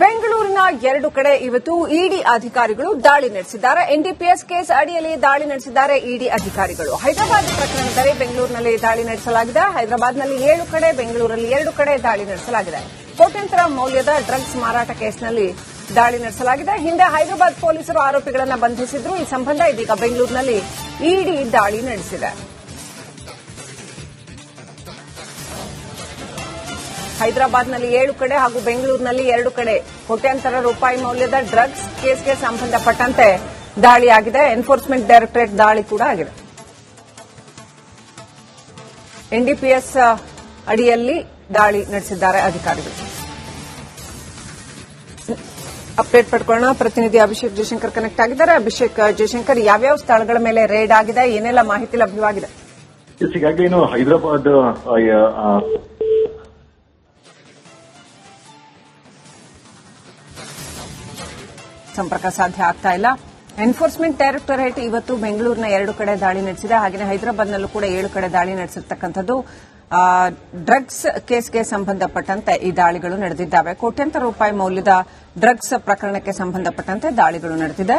ಬೆಂಗಳೂರಿನ 2 ಕಡೆ ಇವತ್ತು ಇಡಿ ಅಧಿಕಾರಿಗಳು ದಾಳಿ ನಡೆಸಿದ್ದಾರೆ. ಎನ್ಡಿಪಿಎಸ್ ಕೇಸ್ ಅಡಿಯಲ್ಲಿ ದಾಳಿ ನಡೆಸಿದ್ದಾರೆ ಇಡಿ ಅಧಿಕಾರಿಗಳು. ಹೈದರಾಬಾದ್ ಪ್ರಕರಣದಲ್ಲಿ ಬೆಂಗಳೂರಿನಲ್ಲಿ ದಾಳಿ ನಡೆಸಲಾಗಿದೆ. ಹೈದರಾಬಾದ್ನಲ್ಲಿ 7 ಕಡೆ, ಬೆಂಗಳೂರಲ್ಲಿ 2 ಕಡೆ ದಾಳಿ ನಡೆಸಲಾಗಿದೆ. ಕೋಟ್ಯಂತರ ಮೌಲ್ಯದ ಡ್ರಗ್ಸ್ ಮಾರಾಟ ಕೇಸ್ನಲ್ಲಿ ದಾಳಿ ನಡೆಸಲಾಗಿದೆ. ಹಿಂದೆ ಹೈದರಾಬಾದ್ ಪೊಲೀಸರು ಆರೋಪಿಗಳನ್ನು ಬಂಧಿಸಿದ್ರು. ಈ ಸಂಬಂಧ ಇದೀಗ ಬೆಂಗಳೂರಿನಲ್ಲಿ ಇಡಿ ದಾಳಿ ನಡೆಸಿದೆ. ಹೈದರಾಬಾದ್ನಲ್ಲಿ 7 ಕಡೆ ಹಾಗೂ ಬೆಂಗಳೂರಿನಲ್ಲಿ 2 ಕಡೆ ಕೋಟ್ಯಾಂತರ ರೂಪಾಯಿ ಮೌಲ್ಯದ ಡ್ರಗ್ಸ್ ಕೇಸ್ಗೆ ಸಂಬಂಧಪಟ್ಟಂತೆ ದಾಳಿಯಾಗಿದೆ. ಎನ್ಫೋರ್ಸ್ಮೆಂಟ್ ಡೈರೆಕ್ಟರೇಟ್ ದಾಳಿ ಕೂಡ ಆಗಿದೆ. ಎನ್ಡಿಪಿಎಸ್ ಅಡಿಯಲ್ಲಿ ದಾಳಿ ನಡೆಸಿದ್ದಾರೆ ಅಧಿಕಾರಿಗಳು. ಅಪ್ಡೇಟ್ ಪಡ್ಕೊಳ್ಳೋಣ. ಪ್ರತಿನಿಧಿ ಅಭಿಷೇಕ್ ಜಯಶಂಕರ್ ಕನೆಕ್ಟ್ ಆಗಿದ್ದಾರೆ. ಅಭಿಷೇಕ್ ಜಯಶಂಕರ್, ಯಾವ್ಯಾವ ಸ್ಥಳಗಳ ಮೇಲೆ ರೇಡ್ ಆಗಿದೆ, ಏನೆಲ್ಲ ಮಾಹಿತಿ ಲಭ್ಯವಾಗಿದೆ? ಈಗಾಗಲೇ ಹೈದರಾಬಾದ್ ಸಂಪರ್ಕ ಸಾಧ್ಯ ಆಗ್ತಾ ಇಲ್ಲ. ಎನ್ಫೋರ್ಸ್ಮೆಂಟ್ ಡೈರೆಕ್ಟರೇಟ್ ಇವತ್ತು ಬೆಂಗಳೂರಿನ 2 ಕಡೆ ದಾಳಿ ನಡೆಸಿದೆ. ಹಾಗೆಯೇ ಹೈದರಾಬಾದ್ನಲ್ಲೂ ಕೂಡ 7 ಕಡೆ ದಾಳಿ ನಡೆಸಿರ್ತಕ್ಕಂಥದ್ದು. ಡ್ರಗ್ಸ್ ಕೇಸ್ಗೆ ಸಂಬಂಧಪಟ್ಟಂತೆ ಈ ದಾಳಿಗಳು ನಡೆದಿದ್ದಾವೆ. ಕೋಟ್ಯಂತರ ರೂಪಾಯಿ ಮೌಲ್ಯದ ಡ್ರಗ್ಸ್ ಪ್ರಕರಣಕ್ಕೆ ಸಂಬಂಧಪಟ್ಟಂತೆ ದಾಳಿಗಳು ನಡೆದಿದೆ.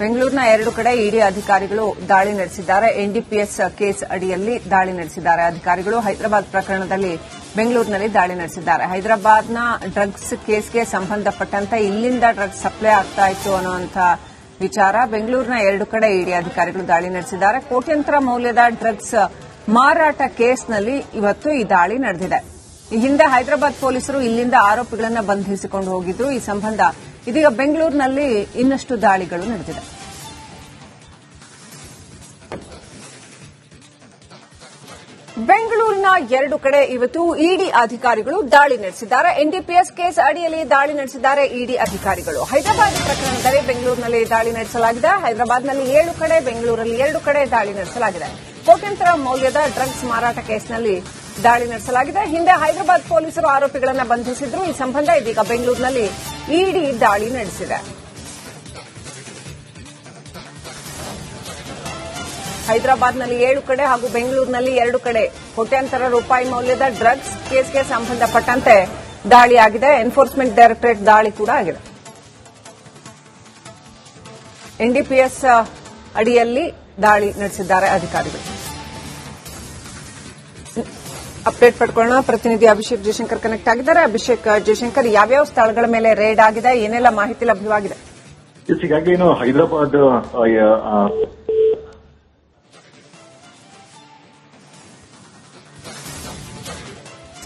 ಬೆಂಗಳೂರಿನ 2 ಕಡೆ ಇಡಿ ಅಧಿಕಾರಿಗಳು ದಾಳಿ ನಡೆಸಿದ್ದಾರೆ. ಎನ್ಡಿಪಿಎಸ್ ಕೇಸ್ ಅಡಿಯಲ್ಲಿ ದಾಳಿ ನಡೆಸಿದ್ದಾರೆ ಅಧಿಕಾರಿಗಳು. ಹೈದರಾಬಾದ್ ಪ್ರಕರಣದಲ್ಲಿ ಬೆಂಗಳೂರಿನಲ್ಲಿ ದಾಳಿ ನಡೆಸಿದ್ದಾರೆ. ಹೈದರಾಬಾದ್ನ ಡ್ರಗ್ಸ್ ಕೇಸ್ಗೆ ಸಂಬಂಧಪಟ್ಟಂತೆ ಇಲ್ಲಿಂದ ಡ್ರಗ್ಸ್ ಸಪ್ಲೈ ಆಗ್ತಾ ಇತ್ತು ಅನ್ನುವಂಥ ವಿಚಾರ. ಬೆಂಗಳೂರಿನ 2 ಕಡೆ ಇಡಿ ಅಧಿಕಾರಿಗಳು ದಾಳಿ ನಡೆಸಿದ್ದಾರೆ. ಕೋಟ್ಯಂತರ ಮೌಲ್ಯದ ಡ್ರಗ್ಸ್ ಮಾರಾಟ ಕೇಸ್ನಲ್ಲಿ ಇವತ್ತು ಈ ದಾಳಿ ನಡೆದಿದೆ. ಈ ಹಿಂದೆ ಹೈದರಾಬಾದ್ ಪೊಲೀಸರು ಇಲ್ಲಿಂದ ಆರೋಪಿಗಳನ್ನು ಬಂಧಿಸಿಕೊಂಡು ಹೋಗಿದ್ರು. ಈ ಸಂಬಂಧ ಇದೀಗ ಬೆಂಗಳೂರಿನಲ್ಲಿ ಇನ್ನಷ್ಟು ದಾಳಿಗಳು ನಡೆದಿದೆ. ಬೆಂಗಳೂರಿನ 2 ಕಡೆ ಇವತ್ತು ಇಡಿ ಅಧಿಕಾರಿಗಳು ದಾಳಿ ನಡೆಸಿದ್ದಾರೆ. ಎನ್ಡಿಪಿಎಸ್ ಕೇಸ್ ಅಡಿಯಲ್ಲಿ ದಾಳಿ ನಡೆಸಿದ್ದಾರೆ ಇಡಿ ಅಧಿಕಾರಿಗಳು. ಹೈದರಾಬಾದ್ ಪ್ರಕರಣದಲ್ಲಿ ಬೆಂಗಳೂರಿನಲ್ಲಿ ದಾಳಿ ನಡೆಸಲಾಗಿದೆ. ಹೈದರಾಬಾದ್ನಲ್ಲಿ 7 ಕಡೆ, ಬೆಂಗಳೂರಲ್ಲಿ 2 ಕಡೆ ದಾಳಿ ನಡೆಸಲಾಗಿದೆ. ಕೋಟ್ಯಂತರ ಮೌಲ್ಯದ ಡ್ರಗ್ಸ್ ಮಾರಾಟ ಕೇಸ್ನಲ್ಲಿ ದಾಳಿ ನಡೆಸಲಾಗಿದೆ. ಹಿಂದೆ ಹೈದರಾಬಾದ್ ಪೊಲೀಸರು ಆರೋಪಿಗಳನ್ನು ಬಂಧಿಸಿದ್ರು. ಈ ಸಂಬಂಧ ಇದೀಗ ಬೆಂಗಳೂರಿನಲ್ಲಿ ಇಡಿ ದಾಳಿ ನಡೆಸಿದೆ. ಹೈದರಾಬಾದ್ನಲ್ಲಿ 7 ಕಡೆ ಹಾಗೂ ಬೆಂಗಳೂರಿನಲ್ಲಿ 2 ಕಡೆ ಕೋಟ್ಯಾಂತರ ರೂಪಾಯಿ ಮೌಲ್ಯದ ಡ್ರಗ್ಸ್ ಕೇಸ್ಗೆ ಸಂಬಂಧಪಟ್ಟಂತೆ ದಾಳಿಯಾಗಿದೆ. ಎನ್ಫೋರ್ಸ್ಮೆಂಟ್ ಡೈರೆಕ್ಟರೇಟ್ ದಾಳಿ ಕೂಡ ಆಗಿದೆ. ಎನ್ಡಿಪಿಎಸ್ ಅಡಿಯಲ್ಲಿ ದಾಳಿ ನಡೆಸಿದ್ದಾರೆ ಅಧಿಕಾರಿಗಳು. ಅಪ್ಡೇಟ್ ಪಡ್ಕೊಳ್ಳೋಣ. ಪ್ರತಿನಿಧಿ ಅಭಿಷೇಕ್ ಜಯಶಂಕರ್ ಕನೆಕ್ಟ್ ಆಗಿದ್ದಾರೆ. ಅಭಿಷೇಕ್ ಜಯಶಂಕರ್, ಯಾವ್ಯಾವ ಸ್ಥಳಗಳ ಮೇಲೆ ರೇಡ್ ಆಗಿದೆ, ಏನೆಲ್ಲ ಮಾಹಿತಿ ಲಭ್ಯವಾಗಿದೆ? ಈಗಾಗಲೇ ಹೈದರಾಬಾದ್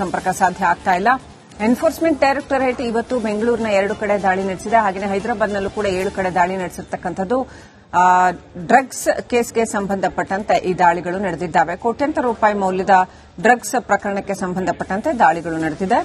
ಸಂಪರ್ಕ ಸಾಧ್ಯ ಆಗ್ತಾ ಇಲ್ಲ. ಎನ್ಫೋರ್ಸ್ಮೆಂಟ್ ಡೈರೆಕ್ಟರೇಟ್ ಇವತ್ತು ಬೆಂಗಳೂರಿನ 2 ಕಡೆ ದಾಳಿ ನಡೆಸಿದೆ. ಹಾಗೆಯೇ ಹೈದರಾಬಾದ್ನಲ್ಲೂ ಕೂಡ 7 ಕಡೆ ದಾಳಿ ನಡೆಸಿರ್ತಕ್ಕಂಥದ್ದು. ಡ್ರಗ್ಸ್ ಕೇಸ್ಗೆ ಸಂಬಂಧಪಟ್ಟಂತೆ ಈ ದಾಳಿಗಳು ನಡೆದಿದ್ದಾವೆ. ಕೋಟ್ಯಂತರ ರೂಪಾಯಿ ಮೌಲ್ಯದ ಡ್ರಗ್ಸ್ ಪ್ರಕರಣಕ್ಕೆ ಸಂಬಂಧಪಟ್ಟಂತೆ ದಾಳಿಗಳು ನಡೆದಿದೆ.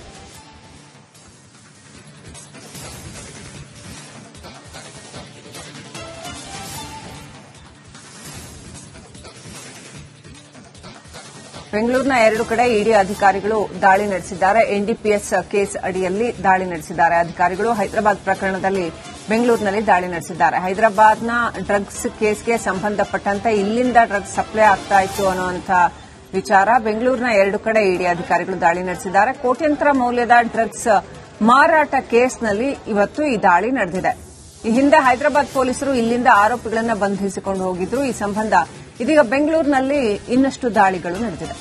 ಬೆಂಗಳೂರಿನ 2 ಕಡೆ ಇಡಿ ಅಧಿಕಾರಿಗಳು ದಾಳಿ ನಡೆಸಿದ್ದಾರೆ. ಎನ್ಡಿಪಿಎಸ್ ಕೇಸ್ ಅಡಿಯಲ್ಲಿ ದಾಳಿ ನಡೆಸಿದ್ದಾರೆ ಅಧಿಕಾರಿಗಳು. ಹೈದರಾಬಾದ್ ಪ್ರಕರಣದಲ್ಲಿ ಬೆಂಗಳೂರಿನಲ್ಲಿ ದಾಳಿ ನಡೆಸಿದ್ದಾರೆ. ಹೈದರಾಬಾದ್ನ ಡ್ರಗ್ಸ್ ಕೇಸ್ಗೆ ಸಂಬಂಧಪಟ್ಟಂತೆ ಇಲ್ಲಿಂದ ಡ್ರಗ್ಸ್ ಸಪ್ಲೈ ಆಗ್ತಾ ಇತ್ತು ಅನ್ನುವಂಥ ವಿಚಾರ. ಬೆಂಗಳೂರಿನ 2 ಕಡೆ ಇಡಿ ಅಧಿಕಾರಿಗಳು ದಾಳಿ ನಡೆಸಿದ್ದಾರೆ. ಕೋಟ್ಯಂತರ ಮೌಲ್ಯದ ಡ್ರಗ್ಸ್ ಮಾರಾಟ ಕೇಸ್ನಲ್ಲಿ ಇವತ್ತು ಈ ದಾಳಿ ನಡೆದಿದೆ. ಈ ಹಿಂದೆ ಹೈದರಾಬಾದ್ ಪೊಲೀಸರು ಇಲ್ಲಿಂದ ಆರೋಪಿಗಳನ್ನು ಬಂಧಿಸಿಕೊಂಡು ಹೋಗಿದ್ರು. ಈ ಸಂಬಂಧ ಇದೀಗ ಬೆಂಗಳೂರಿನಲ್ಲಿ ಇನ್ನಷ್ಟು ದಾಳಿಗಳು ನಡೆದಿದೆ.